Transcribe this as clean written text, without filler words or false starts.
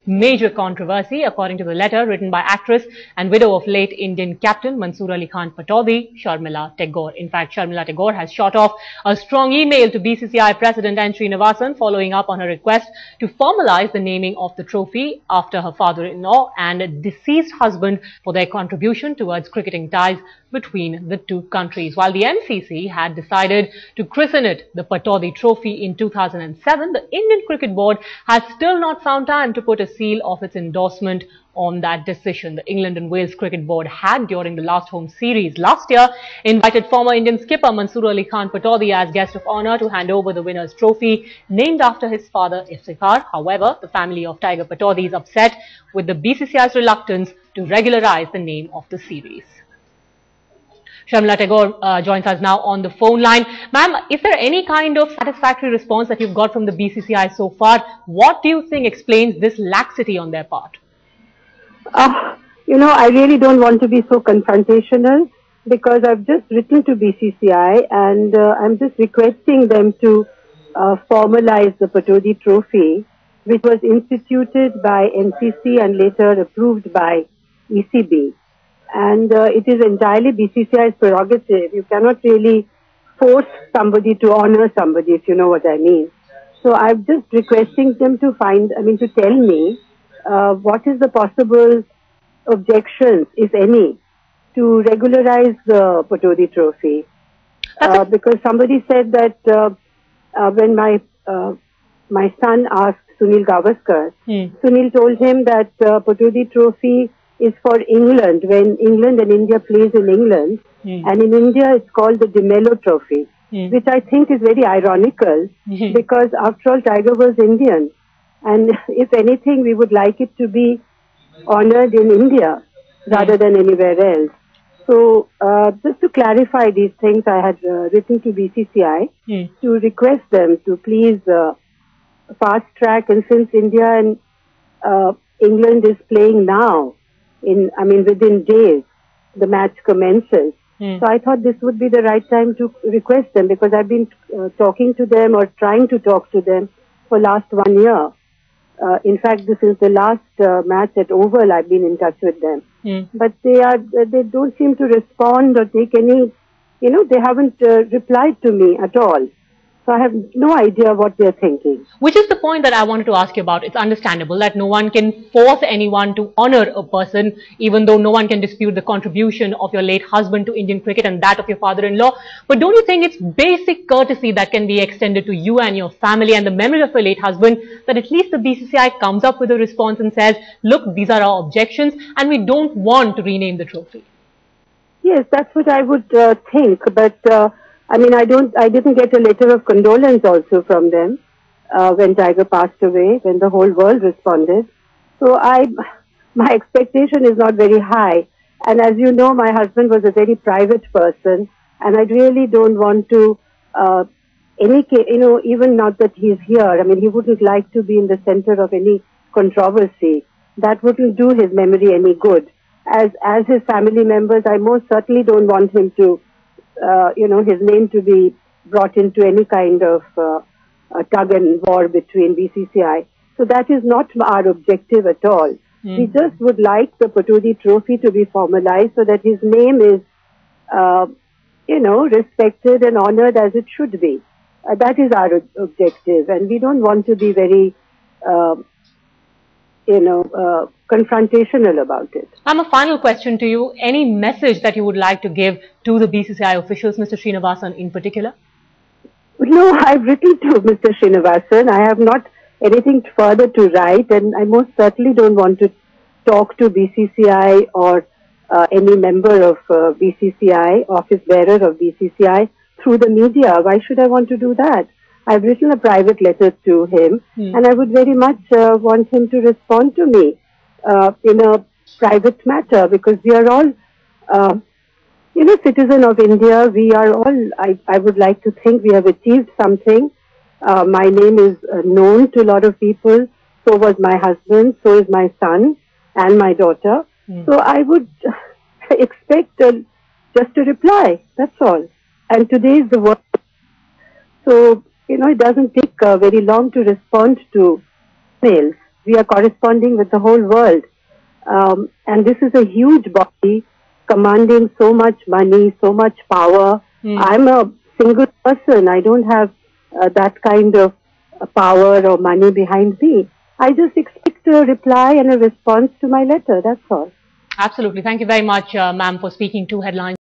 major controversy, according to the letter written by actress and widow of late Indian captain Mansoor Ali Khan Pataudi, Sharmila Tagore. In fact, Sharmila Tagore has shot off a strong email to BCCI President N. Srinivasan following up on her request to formalize the naming of the trophy after her father-in-law and deceased husband for their contribution towards cricketing ties between the two countries. While the MCC had decided to christen it the Pataudi Trophy in 2007, the Indian Cricket Board has still not found time to put a seal of its endorsement on that decision. The England and Wales Cricket Board had, during the last home series last year, invited former Indian skipper Mansoor Ali Khan Pataudi as guest of honour to hand over the winner's trophy named after his father Iftikhar. However, the family of Tiger Pataudi is upset with the BCCI's reluctance to regularize the name of the series. Sharmila Tagore joins us now on the phone line. Ma'am, is there any kind of satisfactory response that you've got from the BCCI so far? What do you think explains this laxity on their part? I really don't want to be so confrontational because I've just written to BCCI and I'm just requesting them to formalize the Pataudi Trophy, which was instituted by NCC and later approved by ECB. And it is entirely BCCI's prerogative. You cannot really force somebody to honor somebody, if you know what I mean. So I'm just requesting them to tell me what is the possible objections, if any, to regularize the Pataudi Trophy. Because somebody said that when my son asked Sunil Gavaskar, Sunil told him that Pataudi Trophy is for England, when England and India plays in England, and in India it's called the De Mello Trophy, which I think is very ironical, because after all Tiger was Indian, and if anything we would like it to be honoured in India rather than anywhere else. So just to clarify these things, I had written to BCCI to request them to please fast track, and since India and England is playing now, within days, the match commences. So I thought this would be the right time to request them, because I've been talking to them or trying to talk to them for last 1 year. In fact, this is the last match at Oval I've been in touch with them. But they don't seem to respond or take any, they haven't replied to me at all. So I have no idea what they're thinking. Which is the point that I wanted to ask you about. It's understandable that no one can force anyone to honour a person, even though no one can dispute the contribution of your late husband to Indian cricket and that of your father-in-law. But don't you think it's basic courtesy that can be extended to you and your family and the memory of your late husband, that at least the BCCI comes up with a response and says, look, these are our objections and we don't want to rename the trophy? Yes, that's what I would think. But I didn't get a letter of condolence also from them when Tiger passed away, when the whole world responded. So my expectation is not very high. And as you know, my husband was a very private person, and I really don't want to, even not that he's here, he wouldn't like to be in the center of any controversy. That wouldn't do his memory any good. As his family members, I most certainly don't want him to his name to be brought into any kind of tug and war between BCCI. So that is not our objective at all. We just would like the Pataudi Trophy to be formalized so that his name is, respected and honored as it should be. That is our objective, and we don't want to be very, confrontational about it. A final question to you. Any message that you would like to give to the BCCI officials, Mr. Srinivasan in particular? No, I've written to Mr. Srinivasan. I have not anything further to write, and I most certainly don't want to talk to BCCI or any member of BCCI, office bearer of BCCI, through the media. Why should I want to do that? I've written a private letter to him, and I would very much want him to respond to me in a private matter, because we are all, citizen of India. We are all, I would like to think we have achieved something. My name is known to a lot of people. So was my husband, so is my son and my daughter. So I would expect just a reply, that's all. And today is the work. So, it doesn't take very long to respond to mails. we are corresponding with the whole world. And this is a huge body commanding so much money, so much power. I'm a single person. I don't have that kind of power or money behind me. I just expect a reply and a response to my letter. That's all. Absolutely. Thank you very much, ma'am, for speaking to Headlines.